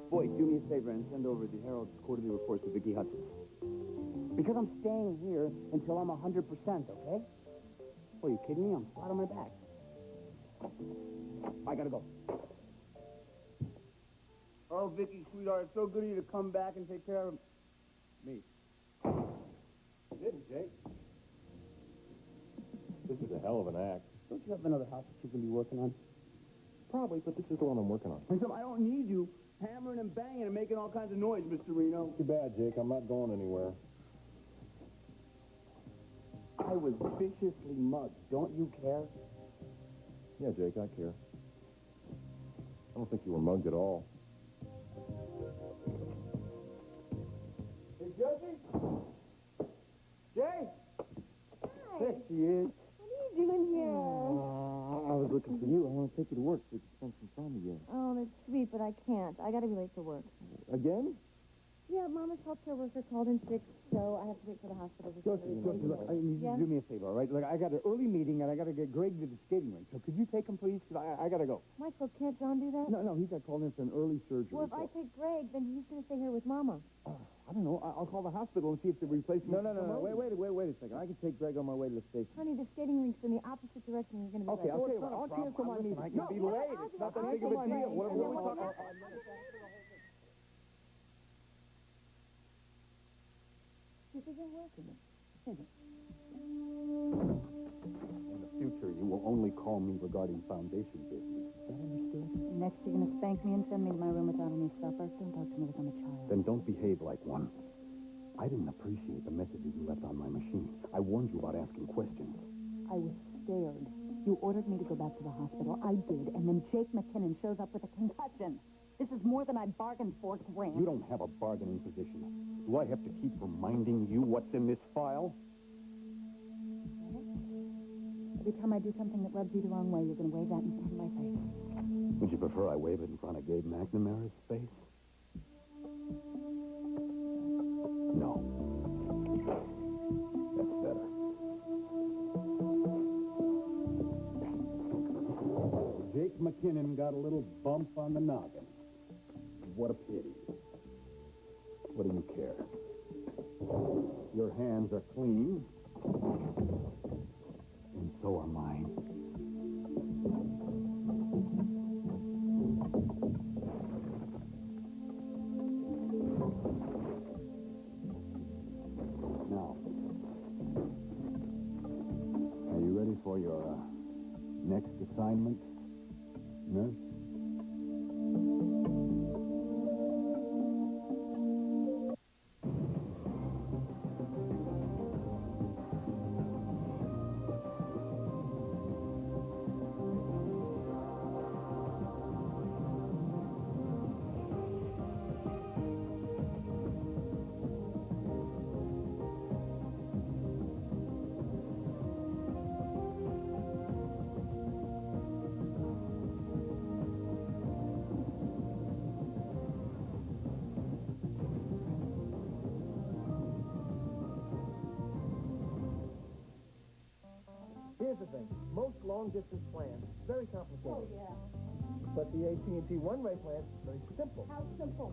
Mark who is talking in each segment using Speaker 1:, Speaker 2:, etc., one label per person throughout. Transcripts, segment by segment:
Speaker 1: Boy, do me a favor and send over the Herald's quarterly reports to Vicky Hudson. Because I'm staying here until I'm 100%, okay? What, are you kidding me? I'm flat on my back. I gotta go. Oh, Vicky, sweetheart, it's so good of you to come back and take care of me.
Speaker 2: You didn't, Jake. This is a hell of an act.
Speaker 1: Don't you have another house that you can be working on?
Speaker 2: Probably, but this is the one I'm working on.
Speaker 1: And so I don't need you hammering and banging and making all kinds of noise, Mr. Reno.
Speaker 2: Too bad, Jake. I'm not going anywhere.
Speaker 1: I was viciously mugged. Don't you care?
Speaker 2: Yeah, Jake, I care. I don't think you were mugged at all.
Speaker 1: Hey, Josie? Jay?
Speaker 3: Hi.
Speaker 1: There she is.
Speaker 3: What are you doing here?
Speaker 1: I was looking for you. I want to take you to work so you can spend some time again.
Speaker 3: Oh, that's sweet, but I can't. I gotta be late for work.
Speaker 1: Again?
Speaker 3: Yeah, Mama's healthcare worker called in sick, so I have to wait for the hospital to
Speaker 1: Josie, look, I need you
Speaker 3: Yeah?
Speaker 1: to do me a favor, all right? Look, I got an early meeting, and I got to get Greg to the skating rink. So could you take him, please? Because I got to go.
Speaker 3: Michael, can't John do that?
Speaker 1: No, he got called in for an early surgery.
Speaker 3: Well, if I take Greg, then he's gonna stay here with Mama.
Speaker 1: I don't know. I'll call the hospital and see if they're replacing... No. Wait a second. I can take Greg on my way to the station.
Speaker 3: Honey, the skating rink's in the opposite direction. You're gonna be
Speaker 1: Okay,
Speaker 3: late.
Speaker 1: I'll tell you what. I'll cancel my meeting.
Speaker 2: I can be late. It's not that big of a deal. What are we talking about?
Speaker 3: This isn't working.
Speaker 2: In the future, you will only call me regarding foundation business. Is that understood?
Speaker 3: Next, you're gonna spank me and send me to my room without any supper. Don't talk to me like I'm a child.
Speaker 2: Then don't behave like one. I didn't appreciate the messages you left on my machine. I warned you about asking questions.
Speaker 3: I was scared. You ordered me to go back to the hospital. I did, and then Jake McKinnon shows up with a concussion. This is more than I bargained for, Grant.
Speaker 2: You don't have a bargaining position. Do I have to keep reminding you what's in this file?
Speaker 3: Every time I do something that rubs you the wrong way, you're going to wave that in front of my face.
Speaker 2: Would you prefer I wave it in front of Gabe McNamara's face? No. That's better. Jake McKinnon got a little bump on the noggin. What a pity. What do you care? Your hands are clean. And so are mine. Now, are you ready for your next assignment, nurse?
Speaker 4: Here's the thing. Most long-distance plans, very complicated.
Speaker 3: Oh, yeah.
Speaker 4: But the AT&T one-rate plan, very simple.
Speaker 3: How simple?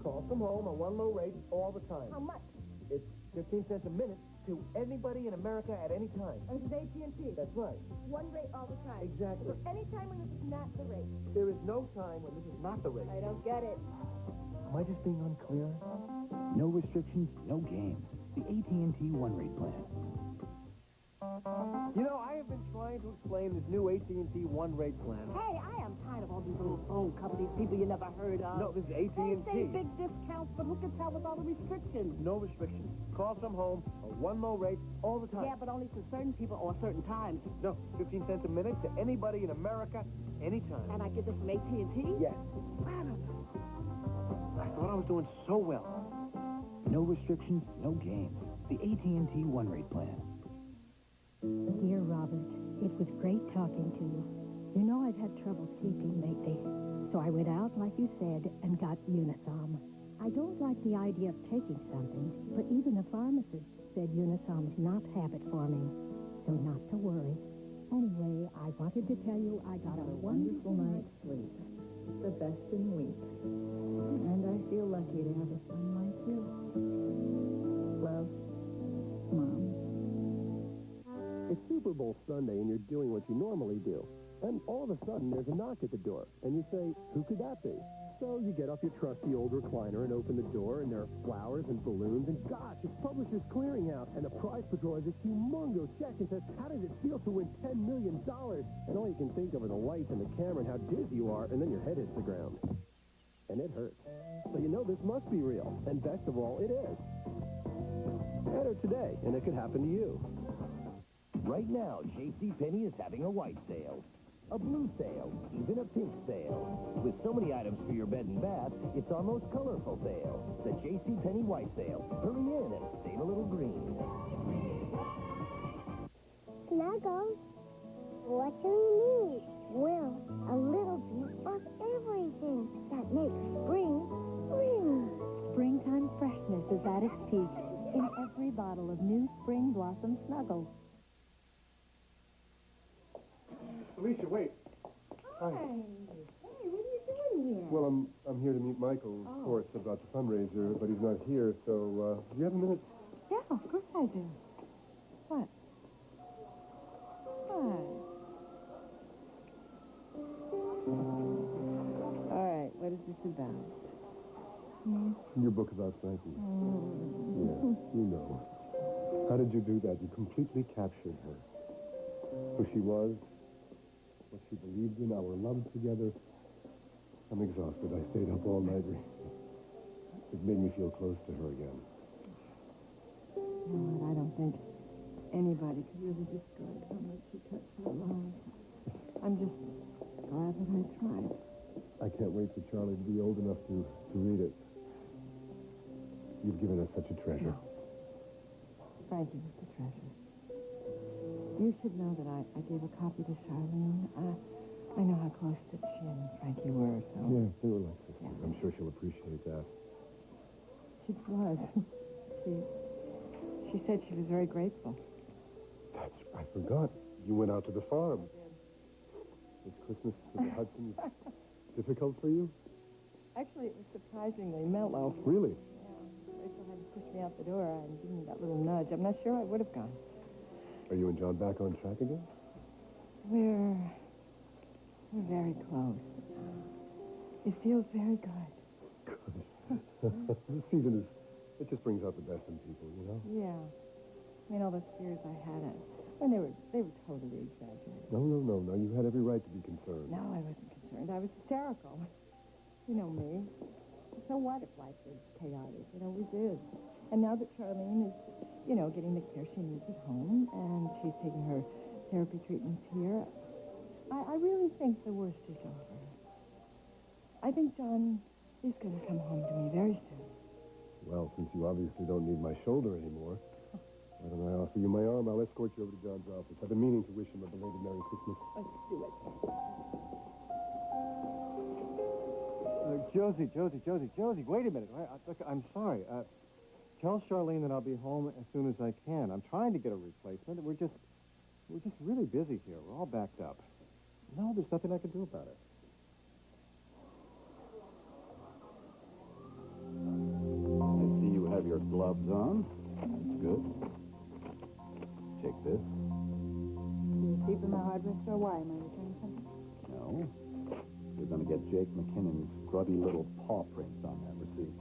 Speaker 4: Call from home on one low rate all the time.
Speaker 3: How much?
Speaker 4: It's 15 cents a minute to anybody in America at any time.
Speaker 3: And this is AT&T.
Speaker 4: That's right.
Speaker 3: One rate all the time.
Speaker 4: Exactly.
Speaker 3: So any time when this is not the rate.
Speaker 4: There is no time when this is not the rate.
Speaker 3: I don't get it.
Speaker 4: Am I just being unclear?
Speaker 5: No restrictions, no games. The AT&T one-rate plan.
Speaker 4: You know, I have been trying to explain this new AT&T one-rate plan.
Speaker 3: Hey, I am tired of all these little phone companies, people you never heard of.
Speaker 4: No, this is
Speaker 3: They say
Speaker 4: AT&T.
Speaker 3: big discounts, but who can tell with all the restrictions?
Speaker 4: No restrictions. Call from home on one low rate all the time.
Speaker 3: Yeah, but only for certain people or certain times.
Speaker 4: No, 15 cents a minute to anybody in America, anytime.
Speaker 3: And I get this from AT&T?
Speaker 4: Yes. I thought I was doing so well.
Speaker 5: No restrictions, no games. The AT&T one-rate plan.
Speaker 6: Dear Robert, it was great talking to you. You know I've had trouble sleeping lately, so I went out, like you said, and got Unisom. I don't like the idea of taking something, but even the pharmacist said Unisom's not habit forming, so not to worry. Anyway, I wanted to tell you I got a wonderful night's sleep, the best in weeks.
Speaker 7: Super Bowl Sunday and you're doing what you normally do. And all of a sudden, there's a knock at the door. And you say, who could that be? So you get off your trusty old recliner and open the door, and there are flowers and balloons. And gosh, it's Publishers Clearinghouse. And the prize patrol has a humongous check and says, how does it feel to win $10 million? And all you can think of are the lights and the camera and how dizzy you are, and then your head hits the ground. And it hurts. So you know this must be real. And best of all, it is. Enter today, and it could happen to you.
Speaker 8: Right now, JCPenney is having a white sale, a blue sale, even a pink sale. With so many items for your bed and bath, it's our most colorful sale, the JCPenney White Sale. Hurry in and save a little green.
Speaker 9: Snuggles, what do you need? Well, a little bit of everything that makes spring spring.
Speaker 3: Springtime freshness is at its peak in every bottle of new Spring Blossom Snuggles.
Speaker 10: Alicia, wait.
Speaker 9: Hi. Hey, what are you doing here?
Speaker 10: Well, I'm here to meet Michael, of course, about the fundraiser, but he's not here, so, do you have a minute?
Speaker 3: Yeah, of course I do. What? Hi. All right, what is this about?
Speaker 10: Your book about Frankie. Yeah, you know. How did you do that? You completely captured her. Who she was, what she believed in, our love together. I'm exhausted. I stayed up all night. It made me feel close to her again.
Speaker 11: You know what? I don't think anybody could really describe how much she touched my life. I'm just glad that I tried.
Speaker 10: I can't wait for Charlie to be old enough to read it. You've given us such a treasure.
Speaker 11: Frankie was the treasure. You should know that I gave a copy to Charlene. I know how close that she and Frankie were, so...
Speaker 10: Yeah, they were like sisters. Yeah. I'm sure she'll appreciate that.
Speaker 11: She was. She said she was very grateful.
Speaker 10: I forgot. You went out to the farm. Was Christmas with the Hudsons difficult for you?
Speaker 11: Actually, it was surprisingly mellow.
Speaker 10: Really?
Speaker 11: Rachel had to push me out the door and give me that little nudge. I'm not sure I would have gone.
Speaker 10: Are you and John back on track again?
Speaker 11: We're very close. It feels very good.
Speaker 10: Good. This season it just brings out the best in people, you know?
Speaker 11: Yeah. I mean, all those fears I had, they were totally exaggerated.
Speaker 10: No. You had every right to be concerned.
Speaker 11: No, I wasn't concerned. I was hysterical. You know me. So what if life is chaotic? It always is. And now that Charlene is, getting the care she needs at home, and she's taking her therapy treatments here, I really think the worst is over. I think John is going to come home to me very soon.
Speaker 10: Well, since you obviously don't need my shoulder anymore, why don't I offer you my arm? I'll escort you over to John's office. I've been meaning to wish him a belated Merry Christmas.
Speaker 11: Let's do it.
Speaker 4: Josie, wait a minute. Look, I'm sorry. Tell Charlene that I'll be home as soon as I can. I'm trying to get a replacement. We're just really busy here. We're all backed up. No, there's nothing I can do about it.
Speaker 2: I see you have your gloves on. That's good. Take this.
Speaker 3: You see from the hardware store? Why? Am I returning something?
Speaker 2: No. You're going to get Jake McKinnon's grubby little paw prints on that receipt.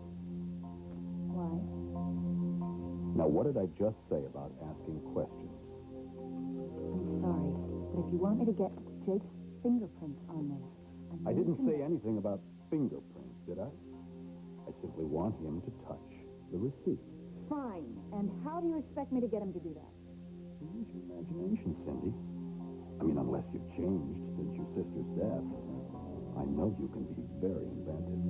Speaker 3: Why?
Speaker 2: Now, what did I just say about asking questions?
Speaker 3: I'm sorry, but if you want me to get Jake's fingerprints on there...
Speaker 2: I didn't say anything about fingerprints, did I? I simply want him to touch the receipt.
Speaker 3: Fine. And how do you expect me to get him to do that?
Speaker 2: Use your imagination, Cindy. I mean, unless you've changed since your sister's death. I know you can be very inventive.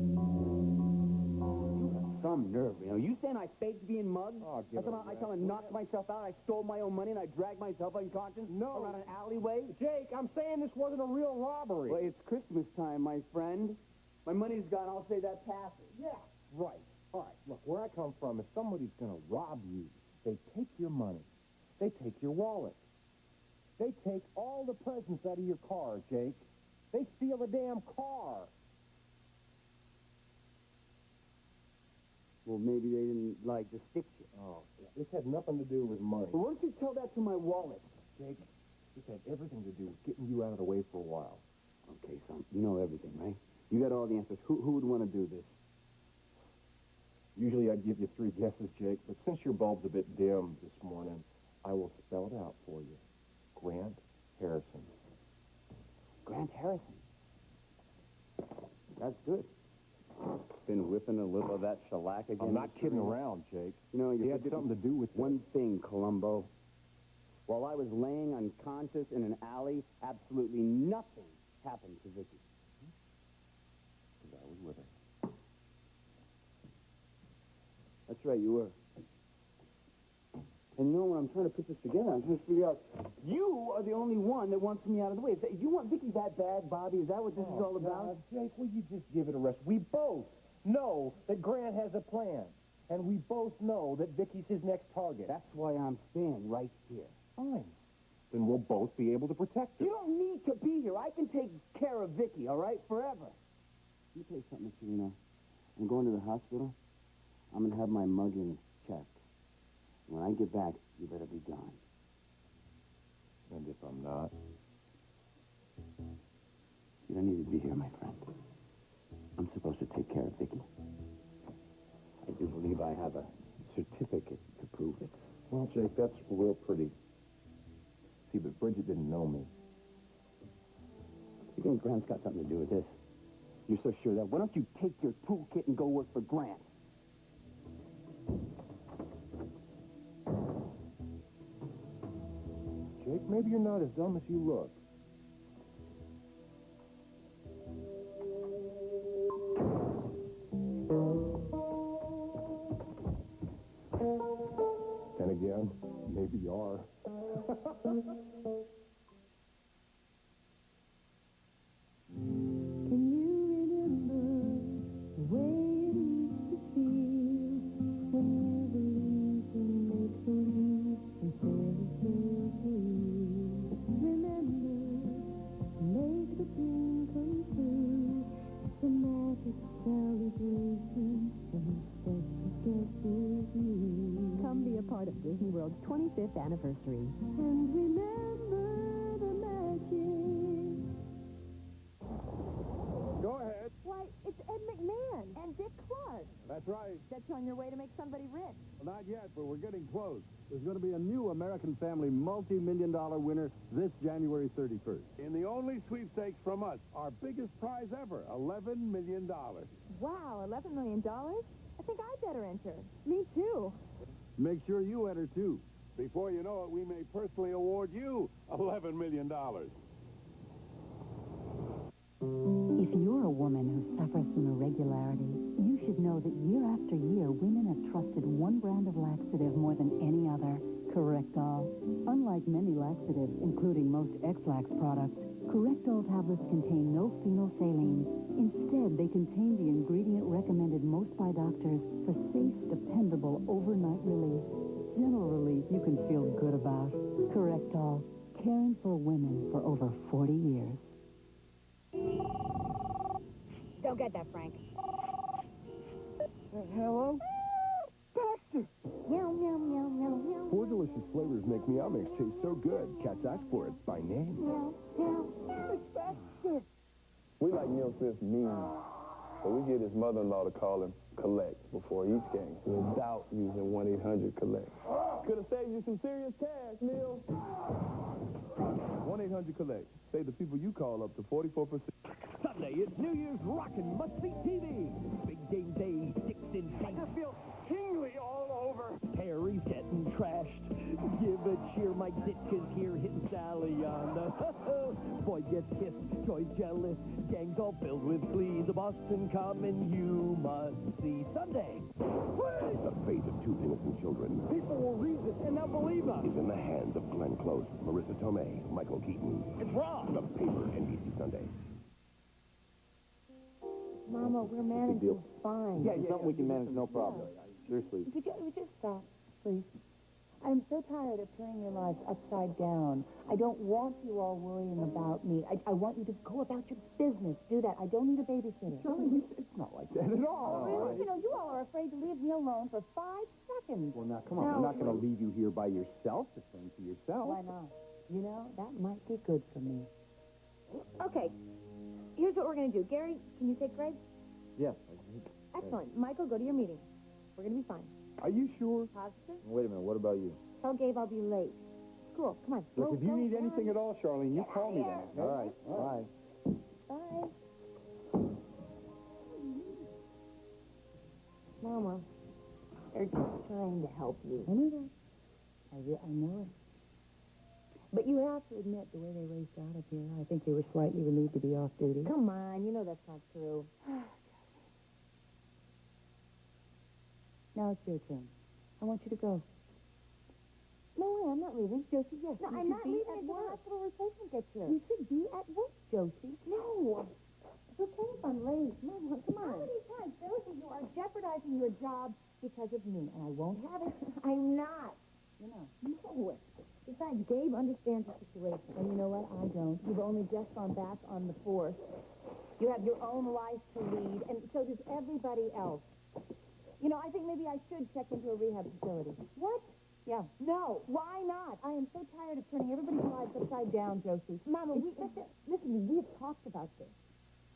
Speaker 1: Some nerve, You saying I faked being mugged?
Speaker 4: Oh,
Speaker 1: I tell him knocked myself out, I stole my own money, and I dragged myself unconscious around an alleyway?
Speaker 4: Jake, I'm saying this wasn't a real robbery.
Speaker 1: Well, it's Christmas time, my friend. My money's gone. I'll say that passes.
Speaker 4: Yeah, right. All right, look, where I come from, if somebody's going to rob you, they take your money. They take your wallet. They take all the presents out of your car, Jake. They steal the damn car.
Speaker 1: Well, maybe they didn't, to stick you.
Speaker 4: Oh, yeah. This had nothing to do with money.
Speaker 1: Well, why don't you tell that to my wallet, Jake?
Speaker 4: This had everything to do with getting you out of the way for a while.
Speaker 1: Okay, son, you know everything, right? You got all the answers. Who would want to do this?
Speaker 4: Usually I'd give you 3 guesses, Jake, but since your bulb's a bit dim this morning, I will spell it out for you. Grant Harrison.
Speaker 1: Grant Harrison. That's good. Been whipping a little of that shellac again.
Speaker 4: I'm not
Speaker 1: Mr.
Speaker 4: kidding
Speaker 1: Reno.
Speaker 4: around, Jake.
Speaker 1: You know,
Speaker 4: He had something to do with
Speaker 1: one thing, Columbo. While I was laying unconscious in an alley, absolutely nothing happened to Vicky.
Speaker 4: Because I was with her.
Speaker 1: That's right, you were. And you know, when I'm trying to put this together, I'm trying to figure out, you are the only one that wants me out of the way. You want Vicky that bad, Bobby? Is that what this is all about?
Speaker 4: Jake, will you just give it a rest? We both know that Grant has a plan. And we both know that Vicky's his next target.
Speaker 1: That's why I'm staying right here.
Speaker 4: Fine. Then we'll both be able to protect her.
Speaker 1: You don't need to be here. I can take care of Vicky, all right? Forever. Let me tell you something, Mr. Reno. I'm going to the hospital. I'm going to have my mugging checked. When I get back, you better be gone.
Speaker 4: And if I'm not?
Speaker 1: You don't need to be here, my friend. I'm supposed to take care of Vicky. I do believe I have a certificate to prove it.
Speaker 4: Well, Jake, that's real pretty. See, but Bridget didn't know me.
Speaker 1: You think Grant's got something to do with this? You're so sure of that. Why don't you take your toolkit and go work for Grant?
Speaker 4: Jake, maybe you're not as dumb as you look. And again, maybe you are.
Speaker 6: Can you remember the way it used to feel when you believed in make-believe and fairy tales were real? Remember to make the dream come true. It's a magic celebration and a special guest is you. Come be a part of Disney World's 25th anniversary. And remember the magic.
Speaker 10: Go ahead.
Speaker 3: Why, it's Ed McMahon and Dick Clark.
Speaker 10: That's right.
Speaker 3: Bet you on your way to make somebody rich.
Speaker 10: Well, not yet, but we're getting close. There's going to be a new American Family multi-million-dollar winner this January 31st. In the only sweepstakes from us, our biggest prize ever, $11 million.
Speaker 3: Wow, $11 million? I think I better enter. Me too.
Speaker 10: Make sure you enter, too. Before you know it, we may personally award you $11 million.
Speaker 3: If you're a woman who suffers from irregularity, you should know that year after year, women have trusted one brand of laxative more than any other, Correctol. Unlike many laxatives, including most X-Lax products, Correctol tablets contain no phenolphthalein. Instead, they contain the ingredient recommended most by doctors for safe, dependable overnight relief. Gentle relief you can feel good about. Correctol, caring for women for over 40 years.
Speaker 9: Don't get that, Frank.
Speaker 4: Hello? Baxter!
Speaker 9: Meow, meow, meow, meow, meow.
Speaker 7: Four delicious flavors make Meow Mix taste so good. Cats ask for it by name.
Speaker 9: Meow, meow.
Speaker 4: It's Baxter!
Speaker 12: We like Neil Smith mean, so we get his mother-in-law to call him Collect before each game without using 1-800-COLLECT. Could have saved you some serious cash, Neil.
Speaker 10: 1-800-COLLECT. Save the people you call up to 44%.
Speaker 8: Sunday, it's New Year's rockin' must-see TV. Big game day, sticks in paint.
Speaker 4: I feel tingly all over.
Speaker 8: Harry's getting trashed. Give a cheer, Mike Ditka's here hitting Sally on the boy gets kissed, Joy's jealous. Gang's all filled with glee. The Boston Common you must see Sunday.
Speaker 7: The fate of two innocent children
Speaker 4: People will read this and not believe us.
Speaker 7: is in the hands of Glenn Close, Marissa Tomei, Michael Keaton.
Speaker 8: It's wrong.
Speaker 7: The Paper, NBC Sunday.
Speaker 3: Mama, we're managing fine.
Speaker 1: Yeah, something we can manage, no problem. Seriously.
Speaker 3: Would you just stop, please? I'm so tired of turning your lives upside down. I don't want you all worrying about me. I want you to go about your business. Do that. I don't need a babysitter.
Speaker 1: Charlie, it's not like that at all.
Speaker 3: Really? You know, you all are afraid to leave me alone for 5 seconds.
Speaker 1: Well, now, come on. We're not going to leave you here by yourself to fend for yourself.
Speaker 3: Why not? You know, that might be good for me.
Speaker 13: Okay, here's what we're going to do. Gary, can you take Greg?
Speaker 4: Yes.
Speaker 13: Excellent. Michael, go to your meeting. We're going to be fine.
Speaker 4: Are you sure?
Speaker 13: Positive?
Speaker 4: Wait a minute, what about you?
Speaker 13: Tell Gabe I'll be late. School, come on.
Speaker 4: Look,
Speaker 13: Go,
Speaker 4: if you
Speaker 13: go,
Speaker 4: need
Speaker 13: go
Speaker 4: anything
Speaker 13: on.
Speaker 4: at all, Charlene, you call me then. All right, bye.
Speaker 13: Bye. Mama, they're just trying to help you.
Speaker 3: I know that. I know it. But you have to admit, the way they raced out of here, I think they were slightly relieved to be off duty.
Speaker 13: Come on, you know that's not true.
Speaker 3: Now it's your turn. I want you to go.
Speaker 13: No way, I'm not leaving.
Speaker 3: Josie, yes.
Speaker 13: No,
Speaker 3: you
Speaker 13: I'm
Speaker 3: should
Speaker 13: not
Speaker 3: be
Speaker 13: leaving
Speaker 3: at
Speaker 13: until the
Speaker 3: work.
Speaker 13: hospital replacement gets here.
Speaker 3: You should be at work, Josie.
Speaker 13: No. It's okay if I'm late. Mama, come on. How many times, Josie, you are jeopardizing your job because of me, and I won't have it. I'm not.
Speaker 3: You know.
Speaker 13: No. Besides, Gabe understands the situation.
Speaker 3: And you know what? I don't.
Speaker 13: You've only just gone back on the force. You have your own life to lead, and so does everybody else. You know, I think maybe I should check into a rehab facility. What?
Speaker 3: Yeah.
Speaker 13: No. Why not? I am so tired of turning everybody's lives upside down, Josie. Mama, listen, we have talked about this.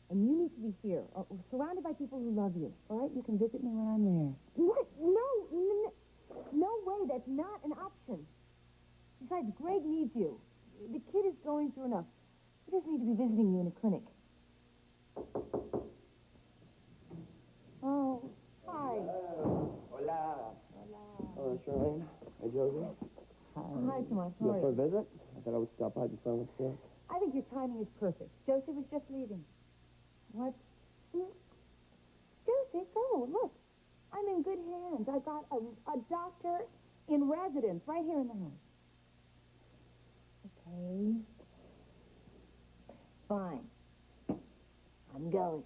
Speaker 13: And you need to be here, surrounded by people who love you.
Speaker 3: All right, you can visit me when I'm there.
Speaker 13: What? No way. That's not an option. Besides, Greg needs you. The kid is going through enough. He doesn't need to be visiting you in a clinic. Oh, hi.
Speaker 1: Hola. Hello, Charlene. Hey, Josie.
Speaker 13: Hi, Tomas.
Speaker 1: You up for a visit? I thought I would stop by before I went to work.
Speaker 13: I think your timing is perfect. Josie was just leaving. What? Josie, go. Look. I'm in good hands. I got a doctor in residence right here in the house. Okay. Fine. I'm going.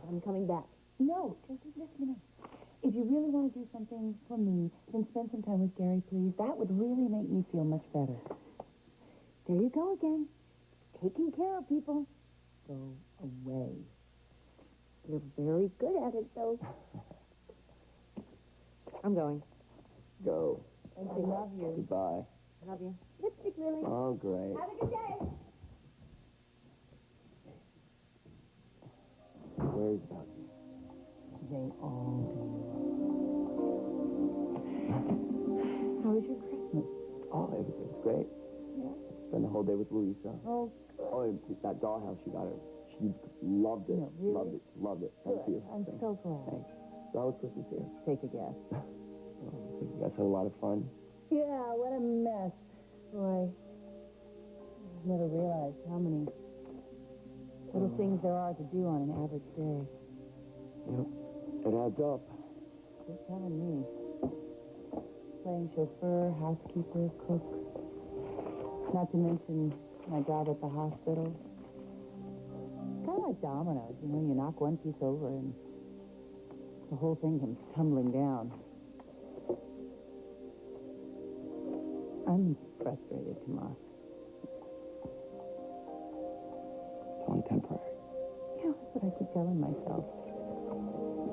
Speaker 13: I'm coming back.
Speaker 3: No, Josie, listen to me. If you really want to do something for me, then spend some time with Gary, please. That would really make me feel much better.
Speaker 13: There you go again. Taking care of people.
Speaker 3: Go away.
Speaker 13: You're very good at it, though. I'm going.
Speaker 1: Go.
Speaker 13: Thank you.
Speaker 3: I love you.
Speaker 1: Goodbye.
Speaker 13: Love you. Lipstick, Lily.
Speaker 1: Oh, great.
Speaker 13: Have a good day.
Speaker 1: Where's Ducky?
Speaker 3: They all
Speaker 13: How was your Christmas?
Speaker 1: Oh, it was great.
Speaker 13: Yeah.
Speaker 1: Spent the whole day with Louisa.
Speaker 13: Oh, good.
Speaker 1: Oh, and that dollhouse you got her. She loved it.
Speaker 3: No, really?
Speaker 1: Loved it. Loved it. Thank
Speaker 3: Good.
Speaker 1: you.
Speaker 3: I'm
Speaker 1: Thanks.
Speaker 3: so glad.
Speaker 1: Thanks. So how was Christmas here?
Speaker 3: Take a guess.
Speaker 1: Oh, I think you guys had a lot of fun.
Speaker 3: Yeah, what a mess. Boy, I've never realized how many little things there are to do on an average day.
Speaker 1: Yep. It adds up.
Speaker 3: You're telling me. Playing chauffeur, housekeeper, cook. Not to mention my job at the hospital. It's kind of like dominoes, you know, you knock one piece over and the whole thing comes tumbling down. I'm frustrated, Tomas.
Speaker 1: It's only temporary.
Speaker 3: Yeah, that's what I keep telling myself.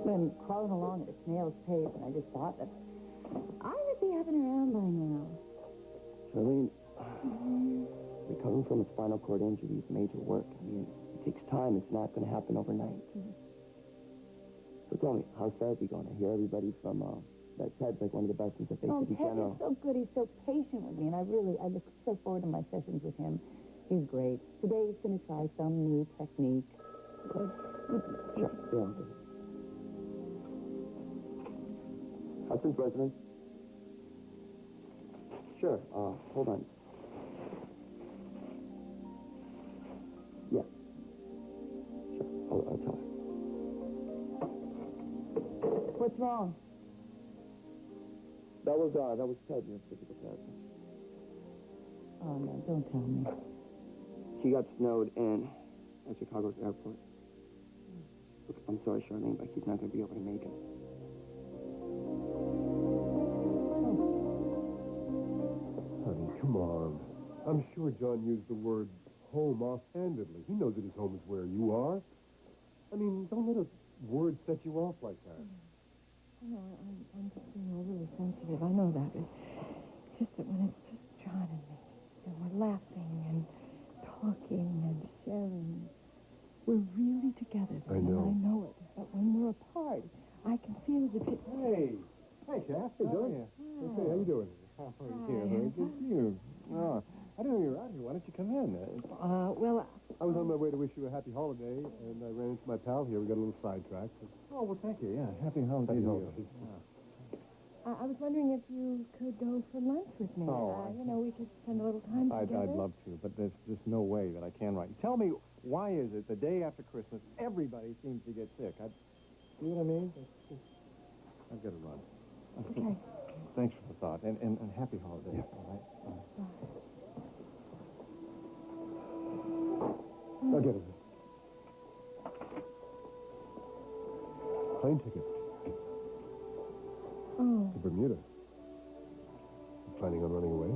Speaker 3: Been crawling along at a snail's pace, and I just thought that I would be up and around by now.
Speaker 1: Charlene, recovering from a spinal cord injury is major work. I mean, it takes time. It's not going to happen overnight. So tell me, how's therapy going? I hear everybody from that Ted's like one of the best since the face
Speaker 3: Oh,
Speaker 1: of the
Speaker 3: Ted
Speaker 1: general.
Speaker 3: is so good. He's so patient with me, and I look so forward to my sessions with him. He's great. Today he's going to try some new technique.
Speaker 1: Yeah. Hudson's residence? Sure. Hold on. Yeah. Sure. I'll tell her.
Speaker 3: What's wrong?
Speaker 1: That was Ted, your physical therapist.
Speaker 3: Oh, no, don't tell me.
Speaker 1: She got snowed in at Chicago's airport. Look, I'm sorry, Charlene, but he's not going to be able to make it.
Speaker 10: Honey, come on. I'm sure John used the word home offhandedly. He knows that his home is where you are. I mean, don't let a word set you off like that.
Speaker 11: No, I'm just being overly sensitive. I know that. It's just that when it's just John and me, and we're laughing and talking and sharing. We're really together.
Speaker 10: I know.
Speaker 11: And I know it. But when we're apart, I can feel the...
Speaker 2: Hey, Shaft. Hey, John. Hey, how you doing?
Speaker 4: Oh, yeah, very good to you. Oh, I didn't know you were out here. Why don't you come in?
Speaker 11: Well...
Speaker 10: I was on my way to wish you a happy holiday, and I ran into my pal here. We got a little sidetracked.
Speaker 4: Oh, well, thank you. Yeah, happy holiday to you.
Speaker 11: I was wondering if you could go for lunch with me.
Speaker 4: Oh,
Speaker 11: We could spend a little time together.
Speaker 4: I'd love to, but there's just no way that I can right. Tell me, why is it the day after Christmas, everybody seems to get sick? See what I mean? I've got to run.
Speaker 11: Okay.
Speaker 4: Thanks for the thought, and happy holidays, all right?
Speaker 10: I'll get it. Plane ticket
Speaker 11: Oh.
Speaker 10: to Bermuda. You planning on running away?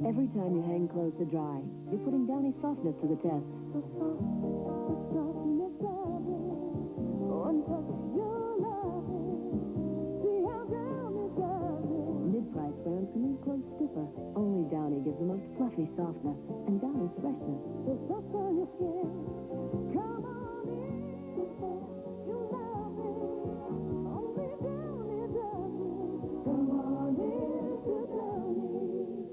Speaker 3: Every time you hang clothes to dry, you're putting Downy softness to the test. Mid-price brands can leave clothes stiffer. Only Downy gives the most fluffy softness and Downy freshness. The stuff on your skin. Come on in. You love it. Only Downy does it. Come on in to Downy.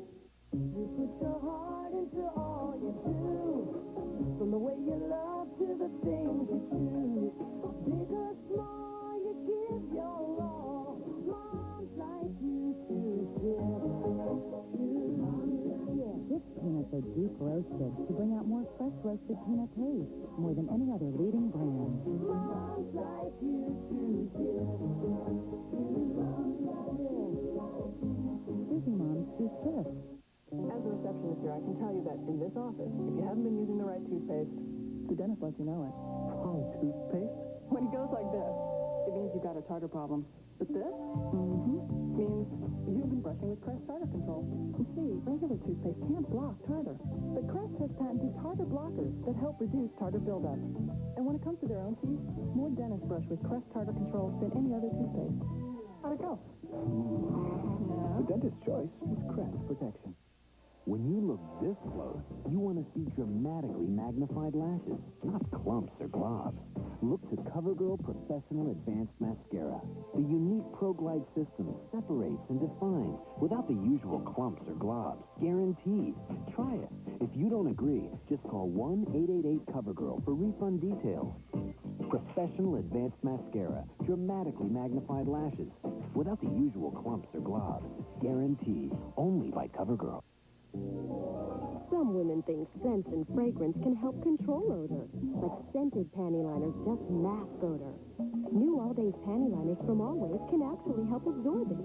Speaker 3: You put your heart into all you do. From the way you love to the things you choose. Big or small, you give your all. Moms like you to This peanuts are deep roasted to bring out more fresh roasted peanut taste, more than any other leading brand. Moms like you to Busy moms choose Swift.
Speaker 14: As a receptionist here, I can tell you that in this office, if you haven't been using the right toothpaste, the dentist lets you know it.
Speaker 10: Oh, toothpaste?
Speaker 14: When it goes like this, it means you've got a tartar problem. But this means you've been brushing with Crest Tartar Control. You see, regular toothpaste can't block tartar. But Crest has patented tartar blockers that help reduce tartar buildup. And when it comes to their own teeth, more dentists brush with Crest Tartar Control than any other toothpaste. How'd it go?
Speaker 5: The dentist's choice is Crest Protection. When you look this close, you want to see dramatically magnified lashes, not clumps or globs. Look to CoverGirl Professional Advanced Mascara. The unique ProGlide system separates and defines without the usual clumps or globs. Guaranteed. Try it. If you don't agree, just call 1-888-CoverGirl for refund details. Professional Advanced Mascara. Dramatically magnified lashes without the usual clumps or globs. Guaranteed. Only by CoverGirl.
Speaker 15: Some women think scents and fragrance can help control odor, but scented panty liners just mask odor. New All Days panty liners from Always can actually help absorb it.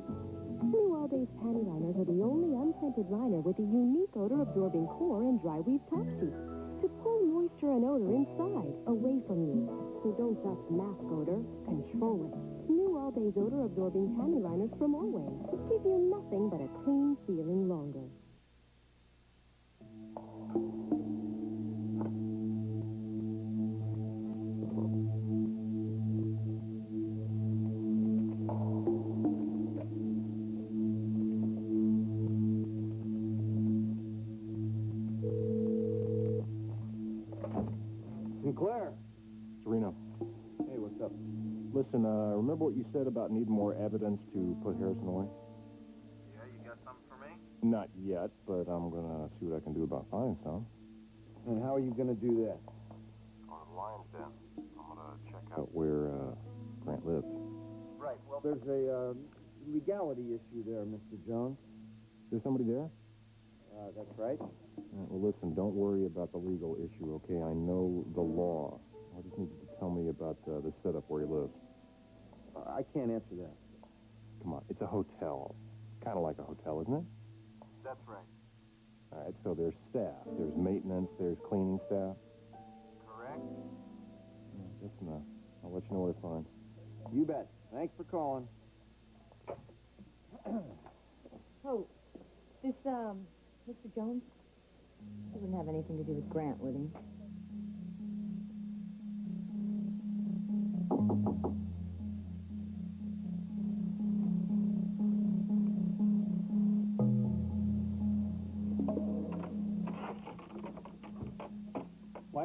Speaker 15: New All Days panty liners are the only unscented liner with a unique odor-absorbing core and dry weave top sheet to pull moisture and odor inside, away from you. So don't just mask odor, control it. New All Days odor-absorbing panty liners from Always give you nothing but a clean feeling longer.
Speaker 4: Sinclair. Serena. Hey, what's up? Listen, remember what you said about needing more evidence to put Harrison away?
Speaker 16: Yeah, you got something for me?
Speaker 4: Not yet, but I'm gonna see what I can do about finding some.
Speaker 1: And how are you going to do that?
Speaker 16: Going to the Lion's Den. I'm going to check
Speaker 4: Out where, Grant lives.
Speaker 1: Right, well, there's a legality issue there, Mr. Jones.
Speaker 4: Is there somebody there?
Speaker 1: That's right.
Speaker 4: Well, listen, don't worry about the legal issue, okay? I know the law. I just need you to tell me about the setup where he lives.
Speaker 1: I can't answer that.
Speaker 4: Come on, it's a hotel. Kind of like a hotel, isn't it?
Speaker 16: That's right.
Speaker 4: All right, so there's staff. There's maintenance. There's cleaning staff.
Speaker 16: Correct?
Speaker 4: That's enough. I'll let you know where to find.
Speaker 1: You bet. Thanks for calling.
Speaker 13: Oh, this, Mr. Jones? He wouldn't have anything to do with Grant, would he?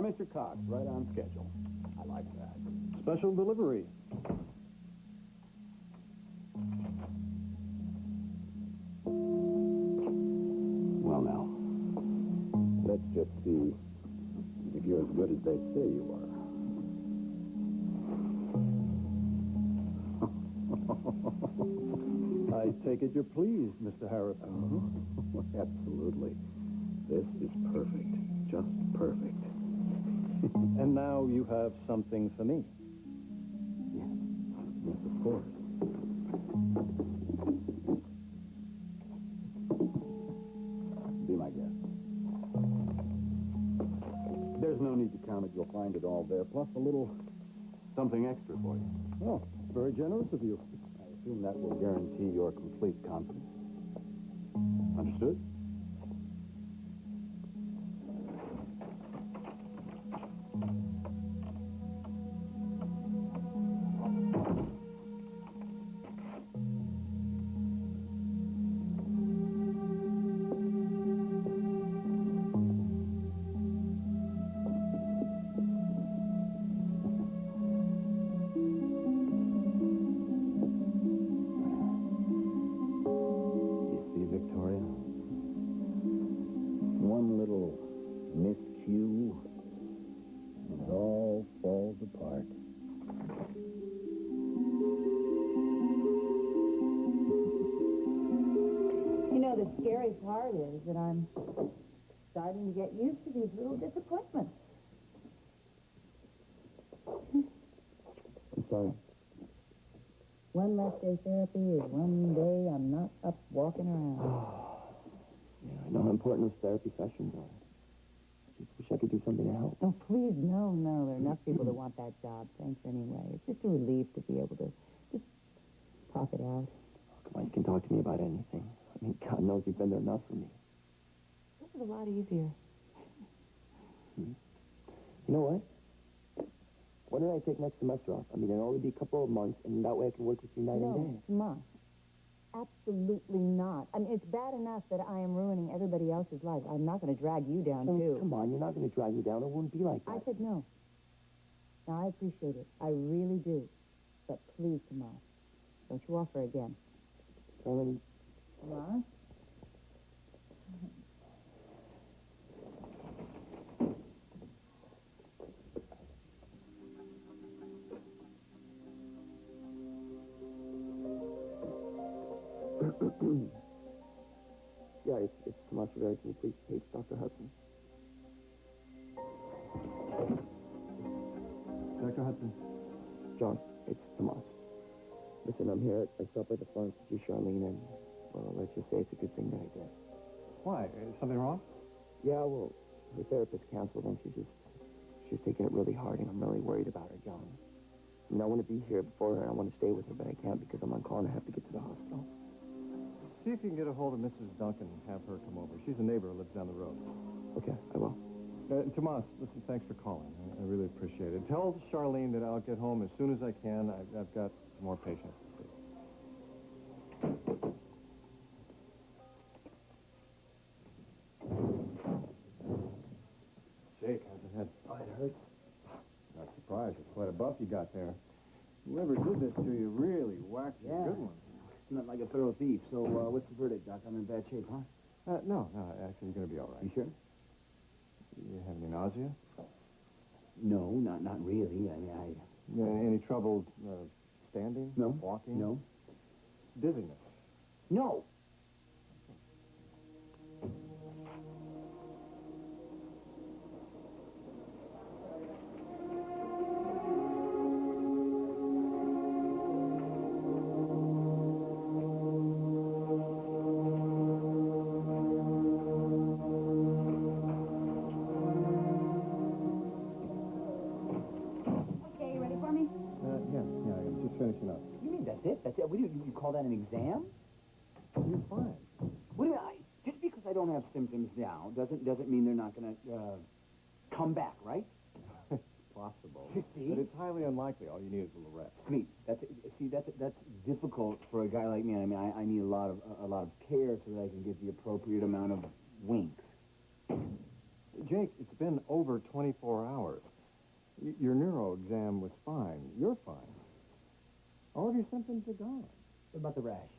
Speaker 2: Mr. Cox, right on schedule. I like that. Special delivery.
Speaker 1: Well, now, let's just see if you're as good as they say you are.
Speaker 2: I take it you're pleased, Mr. Harrison.
Speaker 1: Absolutely. This is perfect. Just perfect.
Speaker 2: And now you have something for me.
Speaker 1: Yes. Yes, of course. Be my guest.
Speaker 2: There's no need to count it. You'll find it all there, plus a little something extra for you.
Speaker 10: Oh, very generous of you.
Speaker 2: I assume that will guarantee your complete confidence. Understood?
Speaker 1: You see, Victoria? One little miscue, and it all falls apart.
Speaker 13: You know, the scary part is that I'm starting to get used to these little disappointments.
Speaker 1: I'm sorry.
Speaker 13: One less day therapy is one day I'm not up walking around.
Speaker 1: Yeah, I know how important those therapy sessions are. Just wish I could do something to help.
Speaker 13: Oh, please, no. There are enough people that want that job. Thanks anyway. It's just a relief to be able to just talk it out.
Speaker 1: Come on, you can talk to me about anything. I mean, God knows you've been there enough for me.
Speaker 13: This is a lot easier.
Speaker 1: You know what? Why don't I take next semester off? I mean, it'll only be a couple of months, and that way I can work with you night and day.
Speaker 13: Tomas. Absolutely not. I mean, it's bad enough that I am ruining everybody else's life. I'm not going to drag you down, too.
Speaker 1: Come on, you're not going to drag me down. It wouldn't be like that.
Speaker 13: I said no. Now, I appreciate it. I really do. But please, Tomas, don't you offer again.
Speaker 1: Charlie.
Speaker 13: Tomas?
Speaker 1: Yeah, it's Tomas Rivera. Can you please page Dr. Hudson?
Speaker 2: Dr. Hudson.
Speaker 1: John, it's Tomas. Listen, I'm here. I stopped by the front to see Charlene, and, well, let's just say it's a good thing that I did.
Speaker 2: Why? Is something wrong?
Speaker 1: Yeah, well, her therapist canceled, and she's taking it really hard, and I'm really worried about her, John. I mean, I want to be here before her, and I want to stay with her, but I can't because I'm on call and I have to get to the hospital.
Speaker 2: See if you can get a hold of Mrs. Duncan and have her come over. She's a neighbor who lives down the road.
Speaker 1: Okay, I will.
Speaker 2: Tomas, listen, thanks for calling. I really appreciate it. Tell Charlene that I'll get home as soon as I can. I've got some more patients to see. Jake, how's it head?
Speaker 1: Oh, it hurts.
Speaker 2: Not surprised. It's quite a buff you got there. Whoever did this to you really whacked you a good one.
Speaker 1: Not like a thorough thief. So, what's the verdict, Doc? I'm in bad shape, huh?
Speaker 2: No, actually, you're going to be all right.
Speaker 1: You sure?
Speaker 2: You have any nausea?
Speaker 1: No, not really.
Speaker 2: Any trouble standing?
Speaker 1: No.
Speaker 2: Walking?
Speaker 1: No.
Speaker 2: Dizziness?
Speaker 1: No.
Speaker 13: Okay, you ready for me?
Speaker 2: Yeah, I'm just finishing up.
Speaker 1: You mean that's it? That's it? What do you call that an exam?
Speaker 2: You're fine.
Speaker 1: What do you, just because I don't have symptoms now doesn't mean they're not going to come back, right?
Speaker 2: Possible.
Speaker 1: You see?
Speaker 2: But it's highly unlikely. All you need is a little rest.
Speaker 1: Sweet. That's difficult for a guy like me. I mean, I need a lot of care so that I can get the appropriate amount of winks.
Speaker 4: Jake, it's been over 24 hours. Your neuro exam was fine. You're fine. All of your symptoms are gone.
Speaker 1: What about the rash?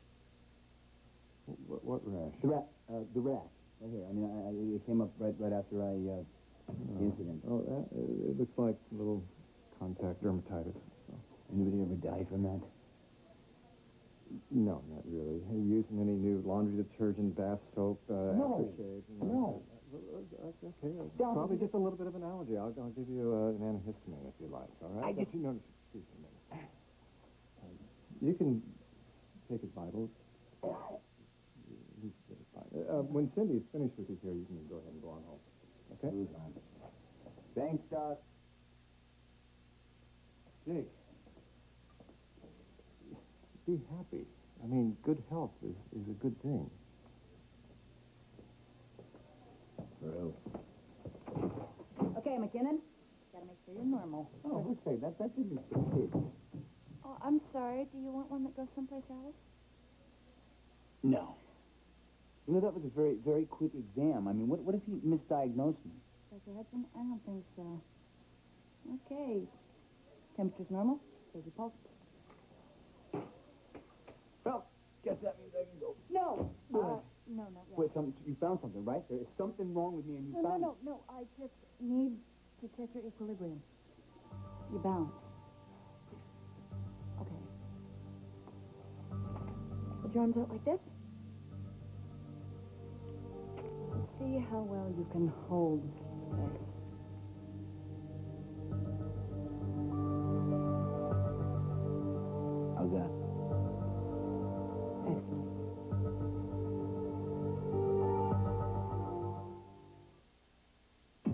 Speaker 4: What rash?
Speaker 1: The rash. Right here. I mean, it came up right after the incident.
Speaker 4: Oh, it looks like a little contact dermatitis.
Speaker 1: Anybody ever die from that?
Speaker 4: No, not really. Are you using any new laundry detergent, bath soap, aftershave?
Speaker 1: No.
Speaker 4: Okay, probably just a little bit of an allergy. I'll give you an antihistamine if you like, all right?
Speaker 1: I just...
Speaker 4: No, excuse me. You can take his vitals. When Cindy's finished with you here, you can go ahead and go on home. Okay?
Speaker 1: Thanks, Doc.
Speaker 4: Jake, be happy. I mean, good health is a good thing.
Speaker 1: True.
Speaker 3: Okay, McKinnon. Gotta make sure you're normal.
Speaker 1: Oh, let's say that's just for kids.
Speaker 13: Oh, I'm sorry. Do you want one that goes someplace else?
Speaker 1: No. You know, that was a very, very quick exam. I mean, what if he misdiagnosed me?
Speaker 13: Dr. Hudson? I don't think so. Okay. Temperature's normal. Here's your pulse.
Speaker 1: Well, guess that means I can go.
Speaker 13: No! No, not yet.
Speaker 1: Wait, you found something, right? There is something wrong with me and you found it.
Speaker 13: No. I just need to check your equilibrium. Your balance. Okay. Put your arms out like this. Let's see how well you can hold this.
Speaker 1: How's that?
Speaker 13: Excellent.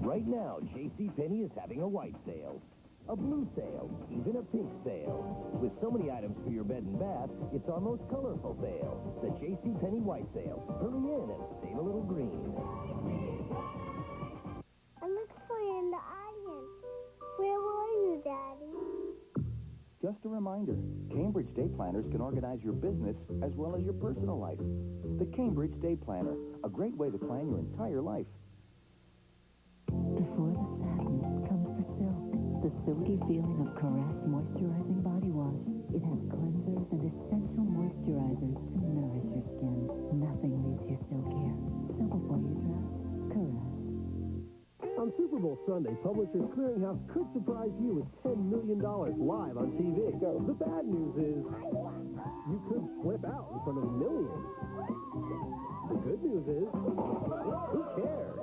Speaker 8: Right now, JCPenney is having a white sale, a blue sale, even a pink sale. With so many items for your bed and bath, it's our most colorful sale, the JCPenney white sale. Hurry in and save a little green.
Speaker 9: I looked for you in the audience. Where were you, Daddy?
Speaker 5: Just a reminder, Cambridge Day Planners can organize your business as well as your personal life. The Cambridge Day Planner, a great way to plan your entire life.
Speaker 3: Before the sadness comes the silk. The silky feeling of Caress moisturizing body wash. It has cleansers and essential moisturizers to nourish your skin. Nothing leaves you silkier. So before you dress, Caress.
Speaker 7: On Super Bowl Sunday, Publishers Clearinghouse could surprise you with $10 million live on TV. The bad news is you could flip out in front of millions. The good news is, who cares?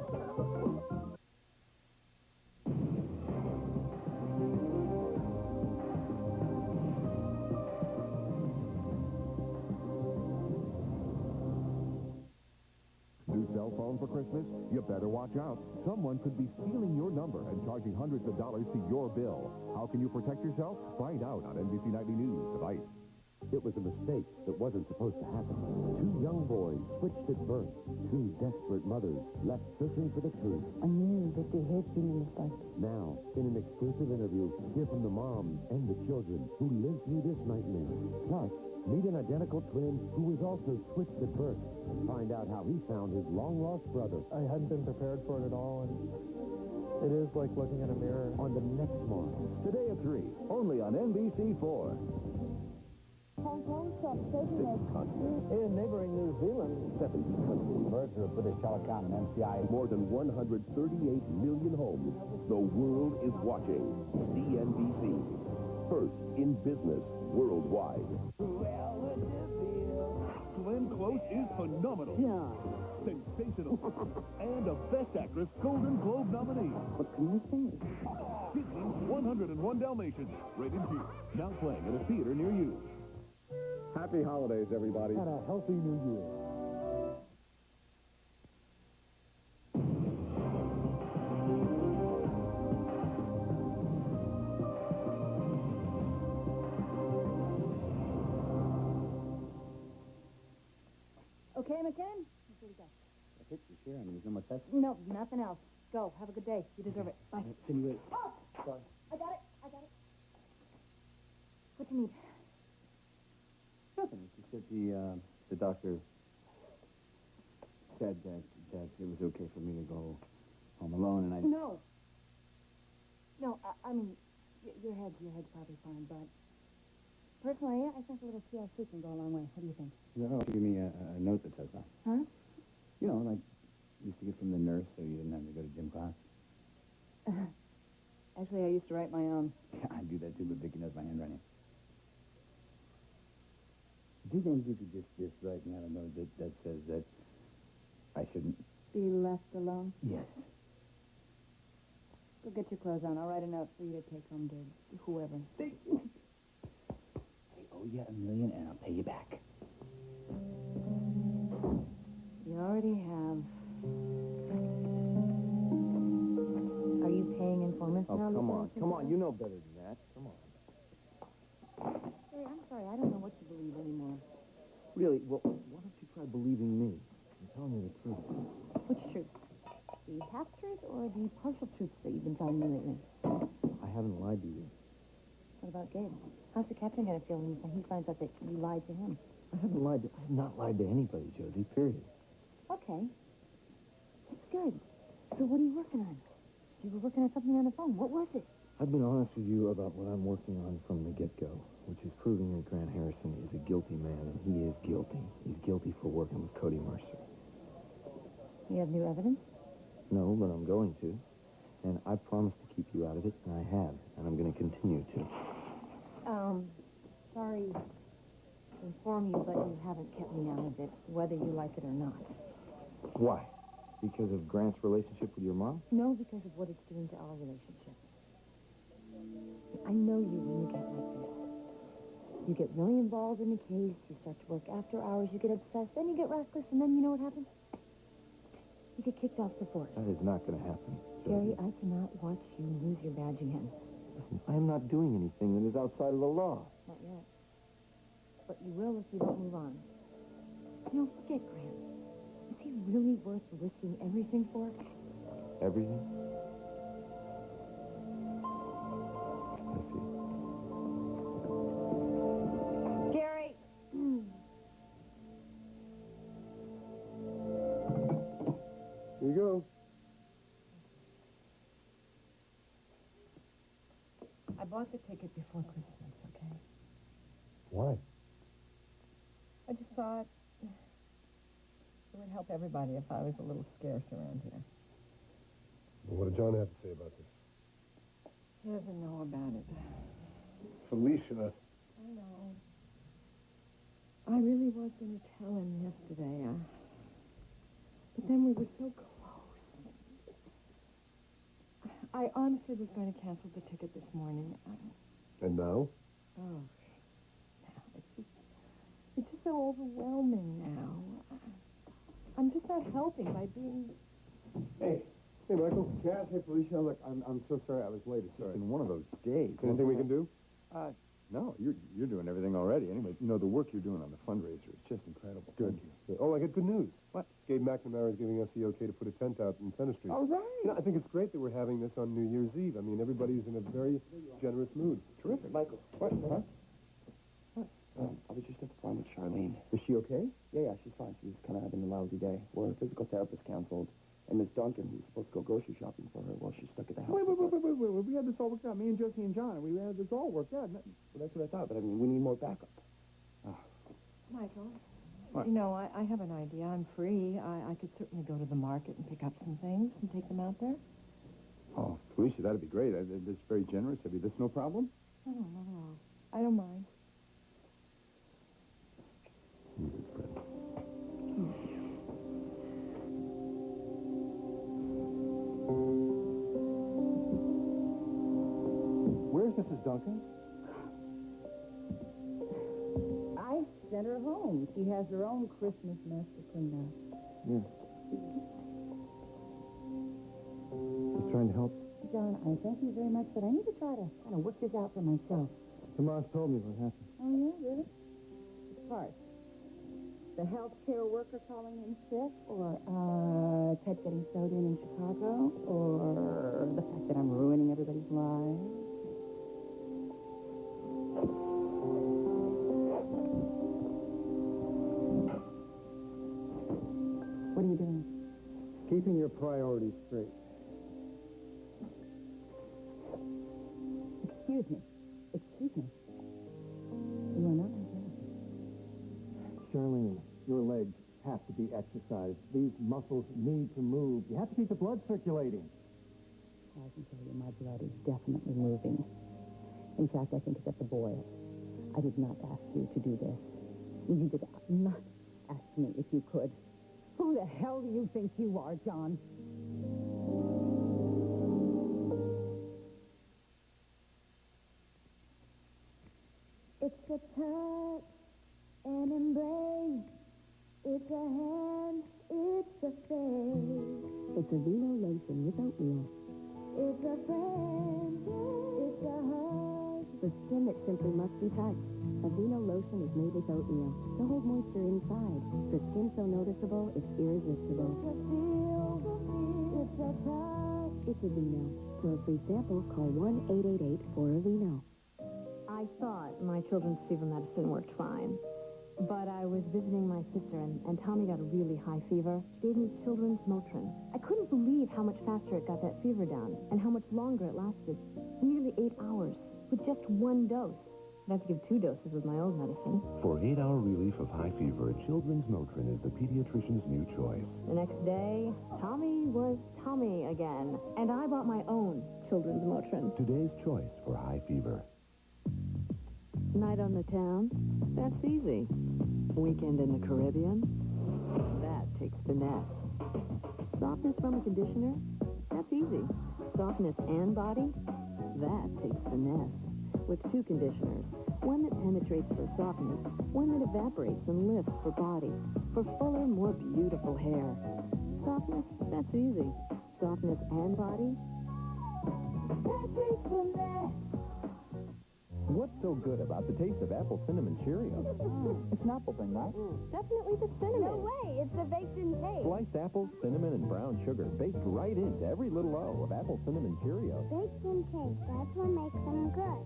Speaker 17: New cell phone for Christmas? You better watch out. Someone could be stealing your number and charging hundreds of dollars to your bill. How can you protect yourself? Find out on NBC Nightly News tonight.
Speaker 18: It was a mistake that wasn't supposed to happen. Two young boys switched at birth. Two desperate mothers left searching for the truth.
Speaker 3: I knew that they had been a mistake.
Speaker 18: Now, in an exclusive interview, hear from the mom and the children who lived through this nightmare. Plus, meet an identical twin who was also switched at birth. Find out how he found his long-lost brother.
Speaker 7: I hadn't been prepared for it at all, and it is like looking in a mirror.
Speaker 18: On the next one.
Speaker 17: Today at 3, only on NBC4.
Speaker 9: Hong Kong stopped taking us.
Speaker 7: In neighboring New Zealand,
Speaker 18: 70/20 merger of British Telecom and MCI.
Speaker 17: More than 138 million homes. The world is watching. CNBC. First in business worldwide. Glenn Close is phenomenal.
Speaker 18: Yeah.
Speaker 17: Sensational. And a Best Actress Golden Globe nominee.
Speaker 18: What can you say?
Speaker 17: Disney's 101 Dalmatians. Rated G. Now playing at a theater near you.
Speaker 10: Happy holidays, everybody.
Speaker 7: and a healthy new year.
Speaker 13: Okay, McKinnon? Let's go.
Speaker 1: That's it, you sure? I mean, there's no more tests?
Speaker 13: No, nothing else. Go. Have a good day. You deserve it. Bye.
Speaker 1: Can you wait?
Speaker 13: Oh!
Speaker 1: Sorry.
Speaker 13: I got it. What do you need?
Speaker 1: Nothing. She said the doctor said that it was okay for me to go home alone, and
Speaker 13: No. No, I mean, your head's probably fine, but personally, I think a little TLC can go a long way. What do you think?
Speaker 1: No, give me a note that says that.
Speaker 13: Huh?
Speaker 1: You know, like used to get from the nurse so you didn't have to go to gym class.
Speaker 13: Actually, I used to write my own.
Speaker 1: Yeah, I do that too, but Vicky knows my handwriting. Do you think you could just write me out a note that says that I shouldn't...
Speaker 13: Be left alone?
Speaker 1: Yes.
Speaker 13: Go get your clothes on. I'll write a note for you to take home to whoever.
Speaker 1: I owe you $1 million, and I'll pay you back.
Speaker 13: You already have. Are you paying informants now?
Speaker 4: Come on. You know better than that. Come on.
Speaker 13: Hey, I'm sorry. I don't know what to believe anymore.
Speaker 4: Really? Well, why don't you try believing me and tell me the truth?
Speaker 13: Which truth? The half-truth or the partial truths that you've been telling me lately?
Speaker 4: I haven't lied to you.
Speaker 13: What about Gabe? How's the captain going to feel when he finds out that you lied to him?
Speaker 4: I have not lied to anybody, Josie, period.
Speaker 13: Okay. That's good. So what are you working on? You were working on something on the phone. What was it?
Speaker 4: I've been honest with you about what I'm working on from the get-go, which is proving that Grant Harrison is a guilty man, and he is guilty. He's guilty for working with Cody Mercer.
Speaker 13: You have new evidence?
Speaker 4: No, but I'm going to. And I promised to keep you out of it, and I have. And I'm going to continue to.
Speaker 13: Sorry to inform you, but you haven't kept me out of it, whether you like it or not.
Speaker 4: Why? Because of Grant's relationship with your mom?
Speaker 13: No, because of what it's doing to our relationship. I know you when you get like this. You get really involved in the case, you start to work after hours, you get obsessed, then you get restless, and then you know what happens? You get kicked off the force.
Speaker 4: That is not going to happen.
Speaker 13: Jerry, I cannot watch you lose your badge again.
Speaker 4: Listen, I am not doing anything that is outside of the law.
Speaker 13: Not yet. But you will if you don't move on. You know, forget Grant. Is he really worth risking everything for?
Speaker 4: Everything? I see.
Speaker 13: Gary!
Speaker 10: Here you go.
Speaker 11: I bought the ticket before Christmas, okay?
Speaker 10: Why?
Speaker 11: I just thought it would help everybody if I was a little scarce around here.
Speaker 10: Well, what did John have to say about this?
Speaker 11: He doesn't know about it.
Speaker 10: Felicia.
Speaker 11: I know. I really was going to tell him yesterday. But then we were so close. I honestly was going to cancel the ticket this morning.
Speaker 10: And now?
Speaker 11: Oh, now it's just so overwhelming now. I'm just not helping by being...
Speaker 10: Hey, Michael. Cass, hey, Felicia. Look, I'm so sorry I was late. It's been one of those days. Anything we can do?
Speaker 2: No, you're doing everything already. Anyway, you know, the work you're doing on the fundraiser is just incredible.
Speaker 10: Good.
Speaker 2: Thank you.
Speaker 10: Oh, I got good news.
Speaker 2: What?
Speaker 10: Gabe McNamara is giving us the okay to put a tent out in Center Street.
Speaker 2: All right.
Speaker 10: You know, I think it's great that we're having this on New Year's Eve. I mean, everybody's in a very generous mood. Terrific.
Speaker 1: Michael. What? Huh? What? I was just at the farm with Charlene.
Speaker 4: Is she okay?
Speaker 1: Yeah, she's fine. She's kind of having a lousy day. Well, her physical therapist canceled. And Miss Duncan, who's supposed to go grocery shopping for her, well, she's stuck at the house.
Speaker 2: Wait. We had this all worked out. Me and Josie and John, we had this all worked out.
Speaker 1: Well, that's what I thought, but I mean, we need more backup.
Speaker 11: Michael,
Speaker 2: What?
Speaker 11: you know, I have an idea. I'm free. I could certainly go to the market and pick up some things and take them out there.
Speaker 2: Oh, Felicia, that'd be great. That's very generous of you. That's no problem?
Speaker 11: No, not at all. I don't mind.
Speaker 4: Where's Mrs. Duncan?
Speaker 3: I sent her home. She has her own Christmas mess to clean up.
Speaker 4: Yeah. Just trying to help.
Speaker 3: John, I thank you very much, but I need to try to kind of work this out for myself.
Speaker 4: Tomas told me what happened.
Speaker 3: Oh, yeah? Really? Which part? The healthcare worker calling in sick? Or, Ted getting snowed in Chicago? Or the fact that I'm ruining everybody's lives? What are you doing?
Speaker 7: Keeping your priorities straight.
Speaker 3: Excuse me. Excuse me. You are not my friend.
Speaker 5: Charlene, your legs have to be exercised. These muscles need to move. You have to keep the blood circulating.
Speaker 3: I can tell you my blood is definitely moving. In fact, I think it's at the boil. I did not ask you to do this. You did not ask me if you could. Who the hell do you think you are, John?
Speaker 9: It's a touch, an embrace. It's a hand, it's a face.
Speaker 15: It's Aveeno lotion with oatmeal.
Speaker 9: It's a friend, it's a hug.
Speaker 15: For skin that simply must be touched, Aveeno lotion is made with oatmeal to hold moisture inside. For skin so noticeable, it's irresistible.
Speaker 9: It's a feel, it's a touch.
Speaker 15: It's Aveeno. For a free sample, call 1-888-4-AVEENO.
Speaker 13: I thought my children's fever medicine worked fine. But I was visiting my sister, and Tommy got a really high fever. She gave me children's Motrin. I couldn't believe how much faster it got that fever down, and how much longer it lasted. Nearly 8 hours, with just one dose. I'd have to give 2 doses with my old medicine.
Speaker 17: For 8-hour relief of high fever, Children's Motrin is the pediatrician's new choice.
Speaker 13: The next day, Tommy was Tommy again, and I bought my own children's Motrin.
Speaker 17: Today's choice for high fever.
Speaker 3: Night on the town? That's easy. Weekend in the Caribbean? That takes finesse. Softness from a conditioner? That's easy. Softness and body? That takes finesse. With 2 conditioners. One that penetrates for softness, one that evaporates and lifts for body. For fuller, more beautiful hair. Softness? That's easy. Softness and body?
Speaker 9: That takes finesse.
Speaker 5: What's so good about the taste of apple cinnamon Cheerios? It's an apple thing, right?
Speaker 13: Definitely the cinnamon.
Speaker 9: No way, it's the baked-in taste.
Speaker 5: Sliced apples, cinnamon, and brown sugar baked right into every little O of apple cinnamon Cheerios.
Speaker 9: Baked-in taste, that's what makes them good.